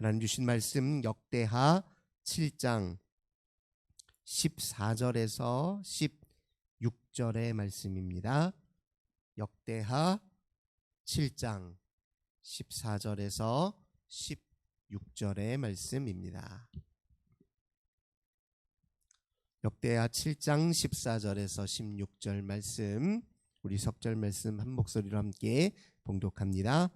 하나님 주신 말씀 역대하 7장 14절에서 16절의 말씀입니다. 역대하 7장 14절에서 16절의 말씀입니다. 역대하 7장 14절에서 16절 말씀, 우리 석절 말씀 한 목소리로 함께 봉독합니다.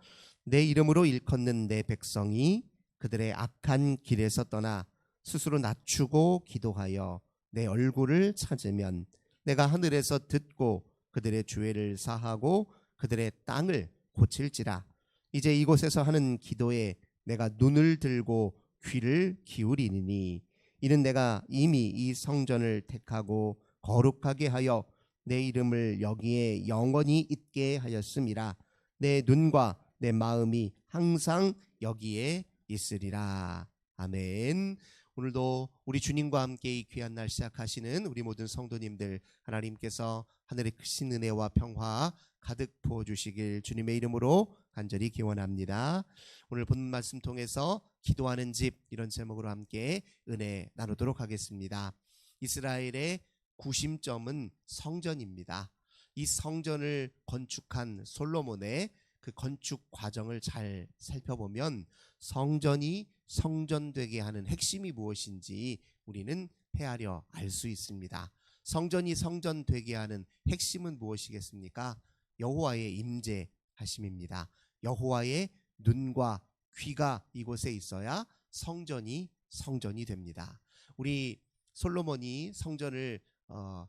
내 이름으로 일컫는 내 백성이 그들의 악한 길에서 떠나 스스로 낮추고 기도하여 내 얼굴을 찾으면 내가 하늘에서 듣고 그들의 죄를 사하고 그들의 땅을 고칠지라. 이제 이곳에서 하는 기도에 내가 눈을 들고 귀를 기울이니 이는 내가 이미 이 성전을 택하고 거룩하게 하여 내 이름을 여기에 영원히 있게 하였음이라. 내 눈과 내 마음이 항상 여기에 있으리라. 아멘. 오늘도 우리 주님과 함께 이 귀한 날 시작하시는 우리 모든 성도님들, 하나님께서 하늘의 크신 은혜와 평화 가득 부어주시길 주님의 이름으로 간절히 기원합니다. 오늘 본 말씀 통해서 기도하는 집, 이런 제목으로 함께 은혜 나누도록 하겠습니다. 이스라엘의 구심점은 성전입니다. 이 성전을 건축한 솔로몬의 그 건축 과정을 잘 살펴보면 성전이 성전되게 하는 핵심이 무엇인지 우리는 헤아려 알 수 있습니다. 성전이 성전되게 하는 핵심은 무엇이겠습니까? 여호와의 임재하심입니다. 여호와의 눈과 귀가 이곳에 있어야 성전이 됩니다. 우리 솔로몬이 성전을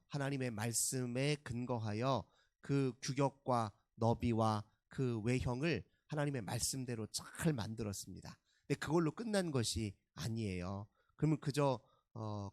하나님의 말씀에 근거하여 그 규격과 너비와 그 외형을 하나님의 말씀대로 잘 만들었습니다. 근데 그걸로 끝난 것이 아니에요. 그러면 그저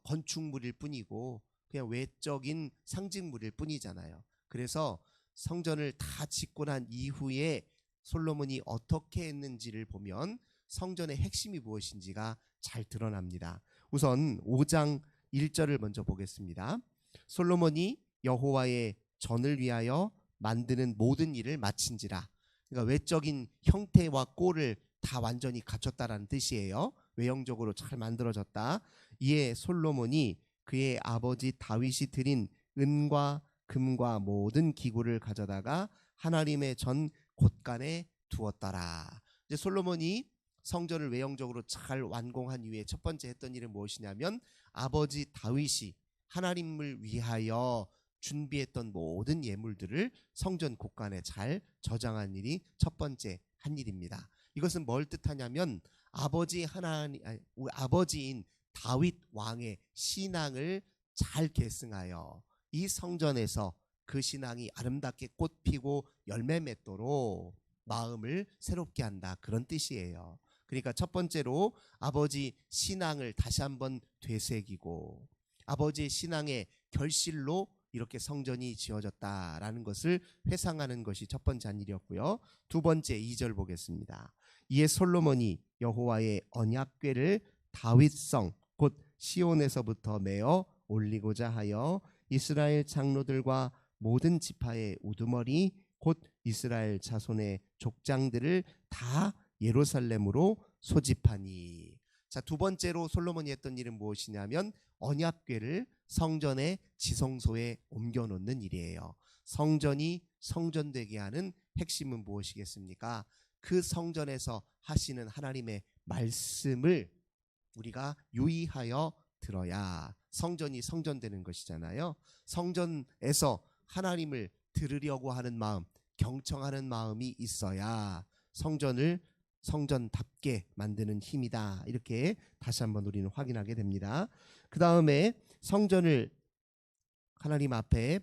건축물일 뿐이고 그냥 외적인 상징물일 뿐이잖아요. 그래서 성전을 다 짓고 난 이후에 솔로몬이 어떻게 했는지를 보면 성전의 핵심이 무엇인지가 잘 드러납니다. 우선 5장 1절을 먼저 보겠습니다. 솔로몬이 여호와의 전을 위하여 만드는 모든 일을 마친지라. 그러니까 외적인 형태와 꼴을 다 완전히 갖췄다라는 뜻이에요. 외형적으로 잘 만들어졌다. 이에 솔로몬이 그의 아버지 다윗이 드린 은과 금과 모든 기구를 가져다가 하나님의 전 곳간에 두었더라. 이제 솔로몬이 성전을 외형적으로 잘 완공한 이후에 첫 번째 했던 일은 무엇이냐면 아버지 다윗이 하나님을 위하여 준비했던 모든 예물들을 성전 곳간에 잘 저장한 일이 첫 번째 한 일입니다. 이것은 뭘 뜻하냐면 아버지인 다윗 왕의 신앙을 잘 계승하여 이 성전에서 그 신앙이 아름답게 꽃피고 열매 맺도록 마음을 새롭게 한다, 그런 뜻이에요. 그러니까 첫 번째로 아버지 신앙을 다시 한번 되새기고 아버지의 신앙의 결실로 이렇게 성전이 지어졌다라는 것을 회상하는 것이 첫 번째 한 일이었고요. 두 번째 2절 보겠습니다. 이에 솔로몬이 여호와의 언약궤를 다윗성 곧 시온에서부터 메어 올리고자 하여 이스라엘 장로들과 모든 지파의 우두머리 곧 이스라엘 자손의 족장들을 다 예루살렘으로 소집하니. 자, 두 번째로 솔로몬이 했던 일은 무엇이냐면 언약궤를 성전의 지성소에 옮겨놓는 일이에요. 성전이 성전되게 하는 핵심은 무엇이겠습니까? 그 성전에서 하시는 하나님의 말씀을 우리가 유의하여 들어야 성전이 성전되는 것이잖아요. 성전에서 하나님을 들으려고 하는 마음, 경청하는 마음이 있어야 성전을 성전답게 만드는 힘이다. 이렇게 다시 한번 우리는 확인하게 됩니다. 그 다음에 성전을 하나님 앞에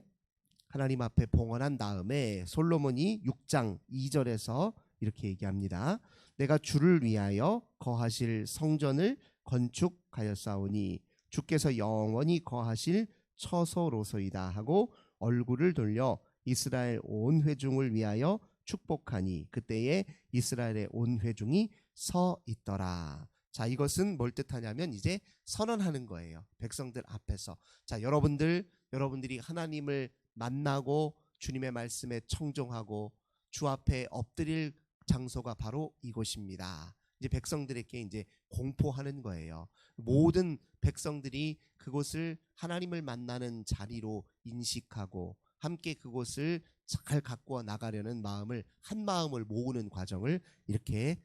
봉헌한 다음에 솔로몬이 6장 2절에서 이렇게 얘기합니다. 내가 주를 위하여 거하실 성전을 건축하였사오니 주께서 영원히 거하실 처소로소이다 하고 얼굴을 돌려 이스라엘 온 회중을 위하여 축복하니 그때에 이스라엘의 온 회중이 서 있더라. 자, 이것은 뭘 뜻하냐면 이제 선언하는 거예요. 백성들 앞에서. 자, 여러분들이 하나님을 만나고 주님의 말씀에 청종하고 주 앞에 엎드릴 장소가 바로 이곳입니다. 이제 백성들에게 이제 공포하는 거예요. 모든 백성들이 그곳을 하나님을 만나는 자리로 인식하고 함께 그곳을 잘 가꾸어 나가려는 마음을 한 마음을 모으는 과정을 이렇게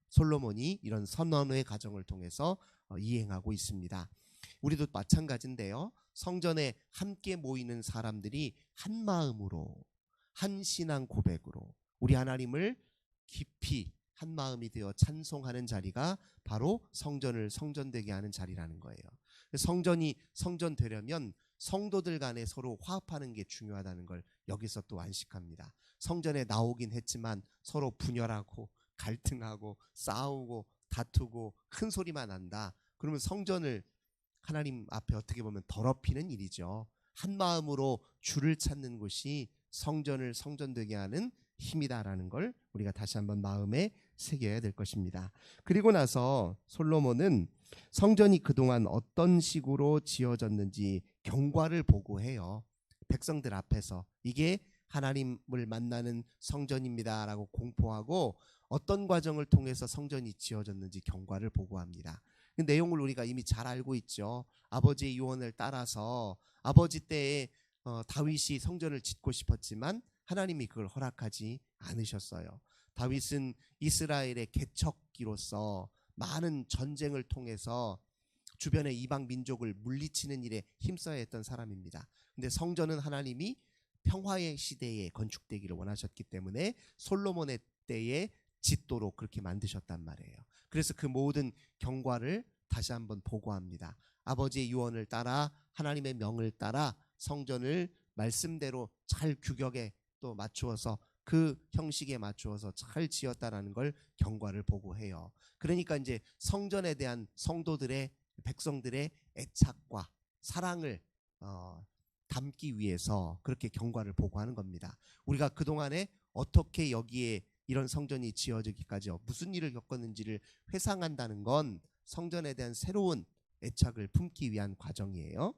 솔로몬이 이런 선언의 과정을 통해서 이행하고 있습니다. 우리도 마찬가지인데요. 성전에 함께 모이는 사람들이 한 마음으로 한 신앙 고백으로 우리 하나님을 깊이 한 마음이 되어 찬송하는 자리가 바로 성전을 성전되게 하는 자리라는 거예요. 성전이 성전되려면 성도들 간에 서로 화합하는 게 중요하다는 걸 여기서 또 안식합니다. 성전에 나오긴 했지만 서로 분열하고 갈등하고 싸우고 다투고 큰 소리만 난다. 그러면 성전을 하나님 앞에 어떻게 보면 더럽히는 일이죠. 한 마음으로 주를 찾는 것이 성전을 성전되게 하는 힘이다라는 걸 우리가 다시 한번 마음에 새겨야 될 것입니다. 그리고 나서 솔로몬은 성전이 그동안 어떤 식으로 지어졌는지 경과를 보고해요. 백성들 앞에서 이게 하나님을 만나는 성전입니다라고 공포하고 어떤 과정을 통해서 성전이 지어졌는지 경과를 보고합니다. 그 내용을 우리가 이미 잘 알고 있죠. 아버지의 유언을 따라서 아버지 때에 다윗이 성전을 짓고 싶었지만 하나님이 그걸 허락하지 않으셨어요. 다윗은 이스라엘의 개척기로서 많은 전쟁을 통해서 주변의 이방 민족을 물리치는 일에 힘써야 했던 사람입니다. 근데 성전은 하나님이 평화의 시대에 건축되기를 원하셨기 때문에 솔로몬의 때에 짓도록 그렇게 만드셨단 말이에요. 그래서 그 모든 경과를 다시 한번 보고합니다. 아버지의 유언을 따라 하나님의 명을 따라 성전을 말씀대로 잘 규격에 또 맞추어서 그 형식에 맞추어서 잘 지었다라는 걸 경과를 보고해요. 그러니까 이제 성전에 대한 성도들의 백성들의 애착과 사랑을 담기 위해서 그렇게 경과를 보고하는 겁니다. 우리가 그동안에 어떻게 여기에 이런 성전이 지어지기까지 무슨 일을 겪었는지를 회상한다는 건 성전에 대한 새로운 애착을 품기 위한 과정이에요.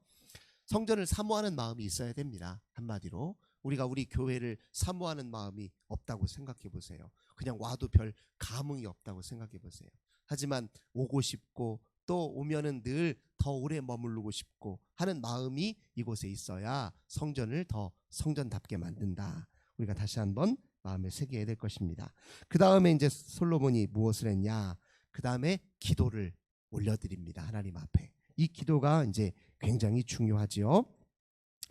성전을 사모하는 마음이 있어야 됩니다. 한마디로 우리가 우리 교회를 사모하는 마음이 없다고 생각해 보세요. 그냥 와도 별 감흥이 없다고 생각해 보세요. 하지만 오고 싶고 또 오면은 늘 더 오래 머무르고 싶고 하는 마음이 이곳에 있어야 성전을 더 성전답게 만든다. 우리가 다시 한번 마음에 새겨야 될 것입니다. 그 다음에 이제 솔로몬이 무엇을 했냐? 그 다음에 기도를 올려드립니다. 하나님 앞에. 이 기도가 이제 굉장히 중요하지요.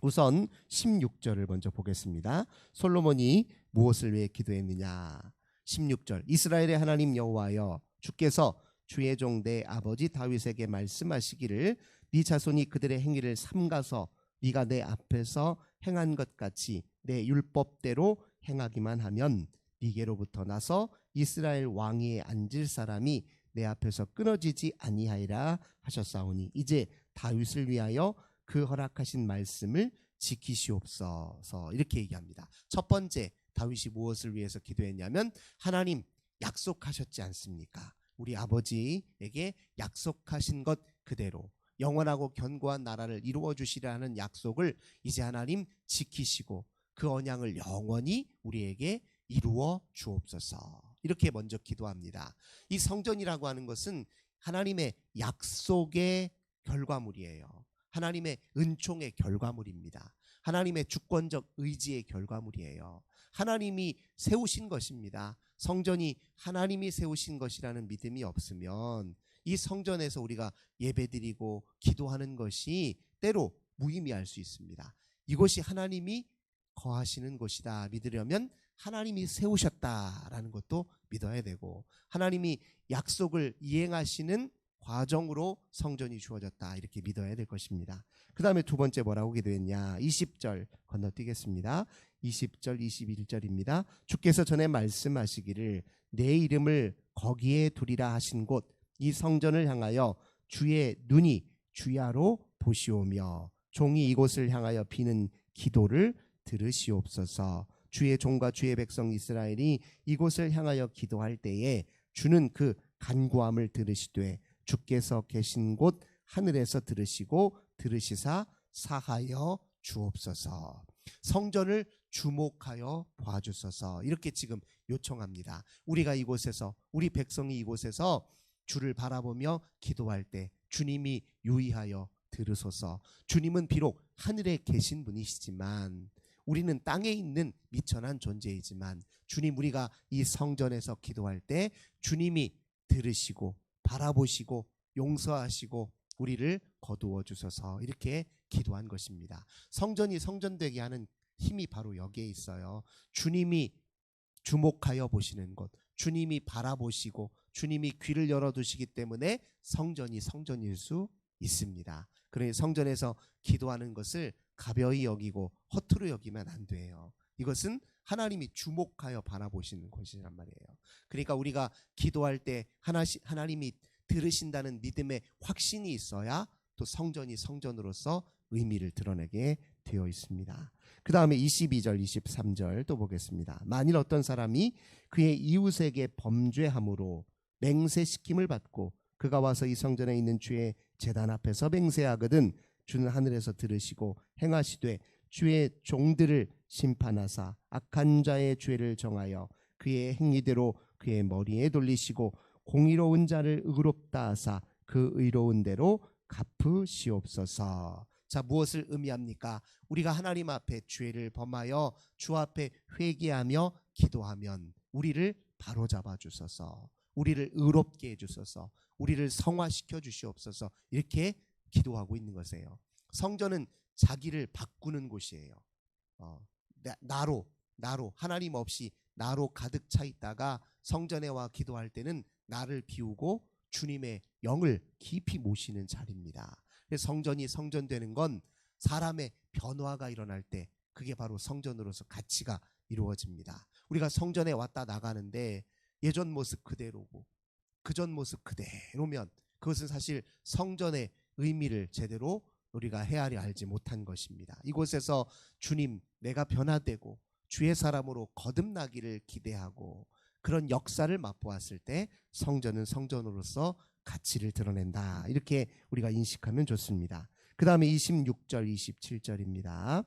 우선 16절을 먼저 보겠습니다. 솔로몬이 무엇을 위해 기도했느냐? 16절 이스라엘의 하나님 여호와여 주께서 주의 종 내 아버지 다윗에게 말씀하시기를 네 자손이 그들의 행위를 삼가서 네가 내 앞에서 행한 것 같이 내 율법대로 행하기만 하면 네게로부터 나서 이스라엘 왕위에 앉을 사람이 내 앞에서 끊어지지 아니하리라 하셨사오니 이제 다윗을 위하여 그 허락하신 말씀을 지키시옵소서. 이렇게 얘기합니다. 첫 번째 다윗이 무엇을 위해서 기도했냐면 하나님 약속하셨지 않습니까? 우리 아버지에게 약속하신 것 그대로 영원하고 견고한 나라를 이루어 주시라 하는 약속을 이제 하나님 지키시고 그 언약을 영원히 우리에게 이루어 주옵소서. 이렇게 먼저 기도합니다. 이 성전이라고 하는 것은 하나님의 약속의 결과물이에요. 하나님의 은총의 결과물입니다. 하나님의 주권적 의지의 결과물이에요. 하나님이 세우신 것입니다. 성전이 하나님이 세우신 것이라는 믿음이 없으면 이 성전에서 우리가 예배드리고 기도하는 것이 때로 무의미할 수 있습니다. 이것이 하나님이 거하시는 곳이다 믿으려면 하나님이 세우셨다라는 것도 믿어야 되고 하나님이 약속을 이행하시는 과정으로 성전이 주어졌다 이렇게 믿어야 될 것입니다. 그 다음에 두 번째 뭐라고 기도했냐? 20절 건너뛰겠습니다. 20절 21절입니다. 주께서 전에 말씀하시기를 내 이름을 거기에 두리라 하신 곳 이 성전을 향하여 주의 눈이 주야로 보시오며 종이 이곳을 향하여 비는 기도를 들으시옵소서. 주의 종과 주의 백성 이스라엘이 이곳을 향하여 기도할 때에 주는 그 간구함을 들으시되 주께서 계신 곳 하늘에서 들으시고 들으시사 사하여 주옵소서. 성전을 주목하여 봐주소서. 이렇게 지금 요청합니다. 우리가 이곳에서, 우리 백성이 이곳에서 주를 바라보며 기도할 때 주님이 유의하여 들으소서. 주님은 비록 하늘에 계신 분이시지만 우리는 땅에 있는 미천한 존재이지만 주님, 우리가 이 성전에서 기도할 때 주님이 들으시고 바라보시고 용서하시고 우리를 거두어 주소서. 이렇게 기도한 것입니다. 성전이 성전되게 하는 힘이 바로 여기에 있어요. 주님이 주목하여 보시는 곳, 주님이 바라보시고 주님이 귀를 열어두시기 때문에 성전이 성전일 수 있습니다. 그러니 성전에서 기도하는 것을 가벼이 여기고 허투루 여기면 안 돼요. 이것은 하나님이 주목하여 바라보시는 것이란 말이에요. 그러니까 우리가 기도할 때 하나님이 들으신다는 믿음의 확신이 있어야 또 성전이 성전으로서 의미를 드러내게 되어 있습니다. 그 다음에 22절 23절 또 보겠습니다. 만일 어떤 사람이 그의 이웃에게 범죄함으로 맹세시킴을 받고 그가 와서 이 성전에 있는 주의 제단 앞에서 맹세하거든 주는 하늘에서 들으시고 행하시되 주의 종들을 심판하사 악한 자의 죄를 정하여 그의 행위대로 그의 머리에 돌리시고 공의로운 자를 의롭다 하사 그 의로운 대로 갚으시옵소서. 자, 무엇을 의미합니까? 우리가 하나님 앞에 죄를 범하여 주 앞에 회개하며 기도하면 우리를 바로잡아 주소서, 우리를 의롭게 해주소서, 우리를 성화시켜 주시옵소서, 이렇게 기도하고 있는 것이에요. 성전은 자기를 바꾸는 곳이에요. 나로 하나님 없이 나로 가득 차 있다가 성전에 와 기도할 때는 나를 비우고 주님의 영을 깊이 모시는 자리입니다. 성전이 성전되는 건 사람의 변화가 일어날 때 그게 바로 성전으로서 가치가 이루어집니다. 우리가 성전에 왔다 나가는데 예전 모습 그대로고 그전 모습 그대로면 그것은 사실 성전의 의미를 제대로 우리가 헤아려 알지 못한 것입니다. 이곳에서 주님, 내가 변화되고 주의 사람으로 거듭나기를 기대하고 그런 역사를 맛보았을 때 성전은 성전으로서 가치를 드러낸다. 이렇게 우리가 인식하면 좋습니다. 그 다음에 26절 27절입니다.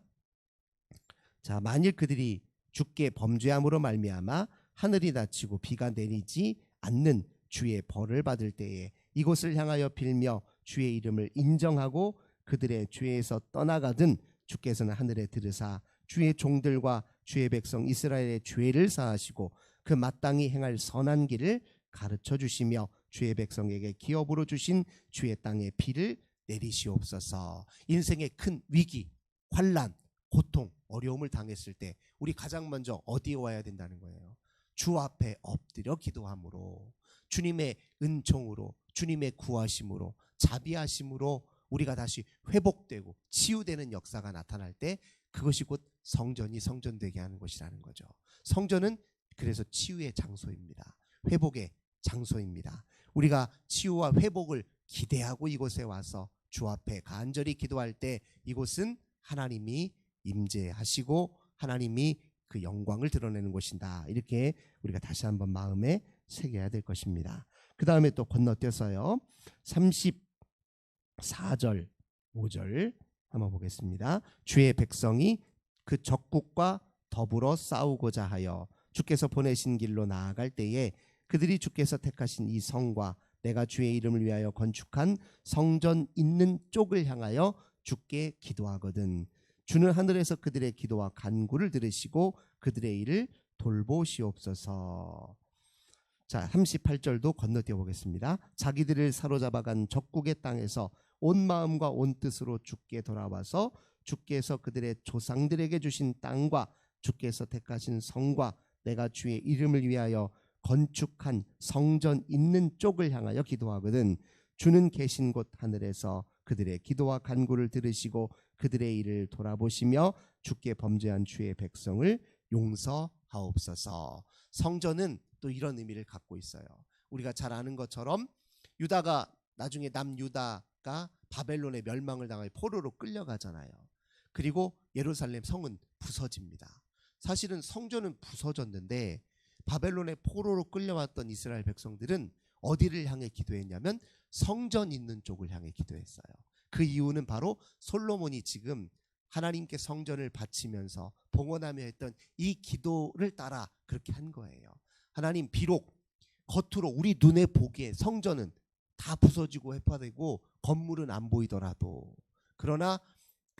자, 만일 그들이 주께 범죄함으로 말미암아 하늘이 닫히고 비가 내리지 않는 주의 벌을 받을 때에 이곳을 향하여 빌며 주의 이름을 인정하고 그들의 죄에서 떠나가든 주께서는 하늘에 들으사 주의 종들과 주의 백성 이스라엘의 죄를 사하시고 그 마땅히 행할 선한 길을 가르쳐 주시며 주의 백성에게 기업으로 주신 주의 땅에 비를 내리시옵소서. 인생의 큰 위기, 환난, 고통, 어려움을 당했을 때 우리 가장 먼저 어디에 와야 된다는 거예요? 주 앞에 엎드려 기도함으로, 주님의 은총으로, 주님의 구하심으로, 자비하심으로 우리가 다시 회복되고 치유되는 역사가 나타날 때 그것이 곧 성전이 성전되게 하는 것이라는 거죠. 성전은 그래서 치유의 장소입니다. 회복의 장소입니다. 우리가 치유와 회복을 기대하고 이곳에 와서 주 앞에 간절히 기도할 때 이곳은 하나님이 임재하시고 하나님이 그 영광을 드러내는 곳이다. 이렇게 우리가 다시 한번 마음에 새겨야 될 것입니다. 그 다음에 또 건너뛰어서요. 34절 5절 한번 보겠습니다. 주의 백성이 그 적국과 더불어 싸우고자 하여 주께서 보내신 길로 나아갈 때에 그들이 주께서 택하신 이 성과 내가 주의 이름을 위하여 건축한 성전 있는 쪽을 향하여 주께 기도하거든 주는 하늘에서 그들의 기도와 간구를 들으시고 그들의 일을 돌보시옵소서. 자, 38절도 건너뛰어 보겠습니다. 자기들을 사로잡아간 적국의 땅에서 온 마음과 온 뜻으로 주께 돌아와서 주께서 그들의 조상들에게 주신 땅과 주께서 택하신 성과 내가 주의 이름을 위하여 건축한 성전 있는 쪽을 향하여 기도하거든 주는 계신 곳 하늘에서 그들의 기도와 간구를 들으시고 그들의 일을 돌아보시며 주께 범죄한 주의 백성을 용서하옵소서. 성전은 또 이런 의미를 갖고 있어요. 우리가 잘 아는 것처럼 유다가 나중에 남유다가 바벨론의 멸망을 당하여 포로로 끌려가잖아요. 그리고 예루살렘 성은 부서집니다. 사실은 성전은 부서졌는데 바벨론의 포로로 끌려왔던 이스라엘 백성들은 어디를 향해 기도했냐면 성전 있는 쪽을 향해 기도했어요. 그 이유는 바로 솔로몬이 지금 하나님께 성전을 바치면서 봉헌하며 했던 이 기도를 따라 그렇게 한 거예요. 하나님, 비록 겉으로 우리 눈에 보기에 성전은 다 부서지고 해파되고 건물은 안 보이더라도, 그러나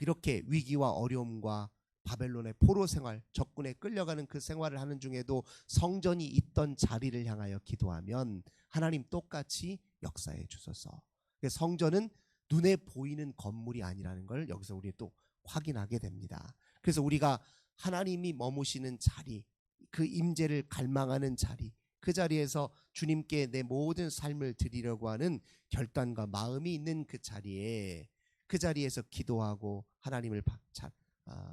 이렇게 위기와 어려움과 바벨론의 포로 생활, 적군에 끌려가는 그 생활을 하는 중에도 성전이 있던 자리를 향하여 기도하면 하나님 똑같이 역사해 주소서. 성전은 눈에 보이는 건물이 아니라는 걸 여기서 우리 또 확인하게 됩니다. 그래서 우리가 하나님이 머무시는 자리, 그 임재를 갈망하는 자리, 그 자리에서 주님께 내 모든 삶을 드리려고 하는 결단과 마음이 있는 그 자리에서 기도하고 하나님을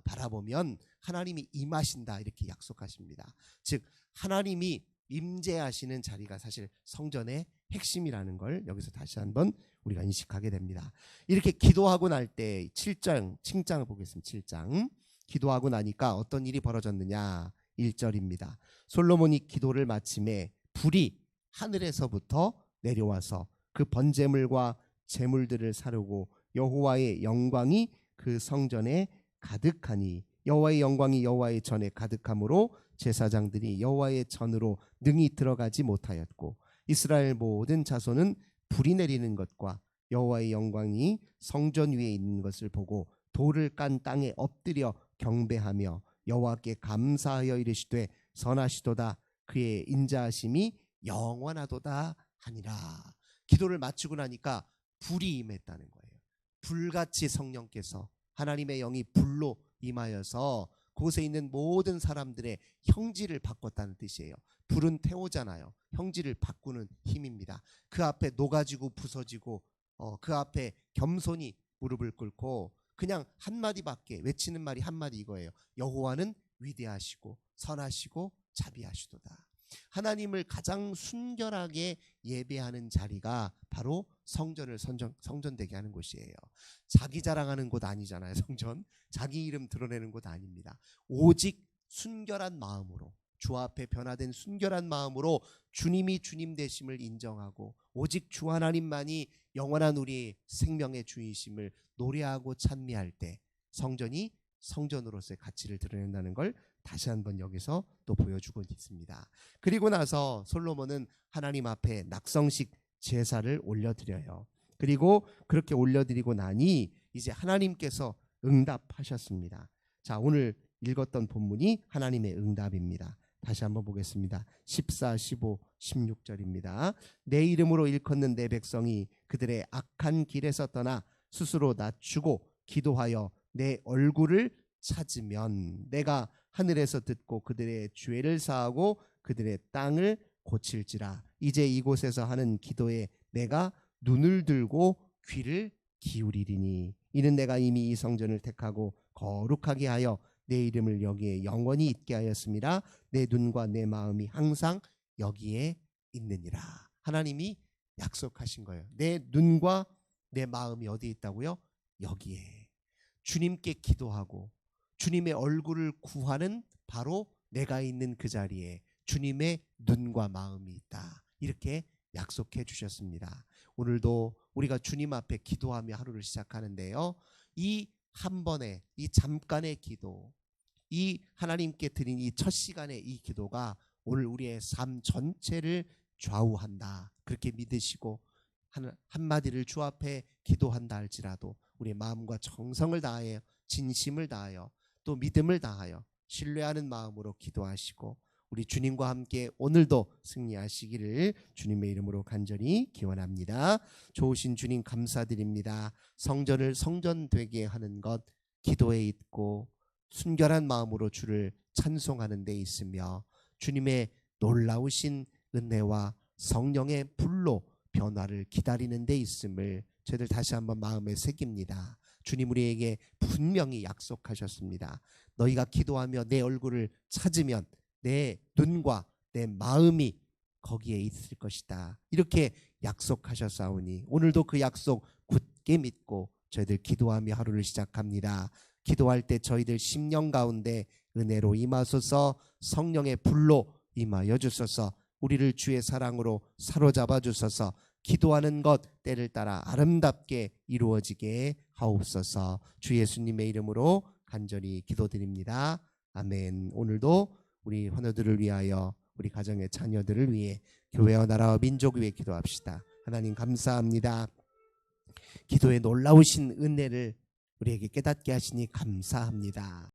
바라보면 하나님이 임하신다, 이렇게 약속하십니다. 즉 하나님이 임재하시는 자리가 사실 성전의 핵심이라는 걸 여기서 다시 한번 우리가 인식하게 됩니다. 이렇게 기도하고 날 때 7장을 보겠습니다. 7장 기도하고 나니까 어떤 일이 벌어졌느냐. 1절입니다. 솔로몬이 기도를 마침에 불이 하늘에서부터 내려와서 그 번제물과 제물들을 사르고 여호와의 영광이 그 성전에 가득하니, 여호와의 영광이 여호와의 전에 가득함으로 제사장들이 여호와의 전으로 능히 들어가지 못하였고, 이스라엘 모든 자손은 불이 내리는 것과 여호와의 영광이 성전 위에 있는 것을 보고 돌을 깐 땅에 엎드려 경배하며 여호와께 감사하여 이르시되 선하시도다, 그의 인자하심이 영원하도다 하니라. 기도를 마치고 나니까 불이 임했다는 거예요. 불같이 성령께서, 하나님의 영이 불로 임하여서 그곳에 있는 모든 사람들의 형질을 바꿨다는 뜻이에요. 불은 태우잖아요. 형질을 바꾸는 힘입니다. 그 앞에 녹아지고 부서지고 그 앞에 겸손히 무릎을 꿇고 그냥 한마디밖에 외치는 말이 한마디 이거예요. 여호와는 위대하시고 선하시고 자비하시도다. 하나님을 가장 순결하게 예배하는 자리가 바로 성전되게 하는 곳이에요. 자기 자랑하는 곳 아니잖아요. 성전 자기 이름 드러내는 곳 아닙니다. 오직 순결한 마음으로, 주 앞에 변화된 순결한 마음으로 주님이 주님 되심을 인정하고 오직 주 하나님만이 영원한 우리 생명의 주이심을 노래하고 찬미할 때 성전이 성전으로서의 가치를 드러낸다는 걸 다시 한번 여기서 또 보여주고 있습니다. 그리고 나서 솔로몬은 하나님 앞에 낙성식 제사를 올려드려요. 그리고 그렇게 올려드리고 나니 이제 하나님께서 응답하셨습니다. 자, 오늘 읽었던 본문이 하나님의 응답입니다. 다시 한번 보겠습니다. 14, 15, 16절입니다. 내 이름으로 일컫는 내 백성이 그들의 악한 길에서 떠나 스스로 낮추고 기도하여 내 얼굴을 찾으면 내가 하늘에서 듣고 그들의 죄를 사하고 그들의 땅을 고칠지라. 이제 이곳에서 하는 기도에 내가 눈을 들고 귀를 기울이리니 이는 내가 이미 이 성전을 택하고 거룩하게 하여 내 이름을 여기에 영원히 있게 하였습니다. 내 눈과 내 마음이 항상 여기에 있느니라. 하나님이 약속하신 거예요. 내 눈과 내 마음이 어디에 있다고요? 여기에. 주님께 기도하고 주님의 얼굴을 구하는 바로 내가 있는 그 자리에 주님의 눈과 마음이 있다. 이렇게 약속해 주셨습니다. 오늘도 우리가 주님 앞에 기도하며 하루를 시작하는데요. 이 한 번의, 이 잠깐의 기도, 이 하나님께 드린 이 첫 시간의 이 기도가 오늘 우리의 삶 전체를 좌우한다. 그렇게 믿으시고 한마디를 주 앞에 기도한다 할지라도 우리의 마음과 정성을 다하여, 진심을 다하여, 또 믿음을 다하여 신뢰하는 마음으로 기도하시고 우리 주님과 함께 오늘도 승리하시기를 주님의 이름으로 간절히 기원합니다. 좋으신 주님 감사드립니다. 성전을 성전되게 하는 것 기도에 있고 순결한 마음으로 주를 찬송하는 데 있으며 주님의 놀라우신 은혜와 성령의 불로 변화를 기다리는 데 있음을 저희들 다시 한번 마음에 새깁니다. 주님 우리에게 분명히 약속하셨습니다. 너희가 기도하며 내 얼굴을 찾으면 내 눈과 내 마음이 거기에 있을 것이다. 이렇게 약속하셨사오니 오늘도 그 약속 굳게 믿고 저희들 기도하며 하루를 시작합니다. 기도할 때 저희들 심령 가운데 은혜로 임하소서, 성령의 불로 임하여 주소서, 우리를 주의 사랑으로 사로잡아 주소서, 기도하는 것 때를 따라 아름답게 이루어지게 하옵소서. 주 예수님의 이름으로 간절히 기도드립니다. 아멘. 오늘도 우리 환우들을 위하여, 우리 가정의 자녀들을 위해, 교회와 나라와 민족을 위해 기도합시다. 하나님 감사합니다. 기도의 놀라우신 은혜를 우리에게 깨닫게 하시니 감사합니다.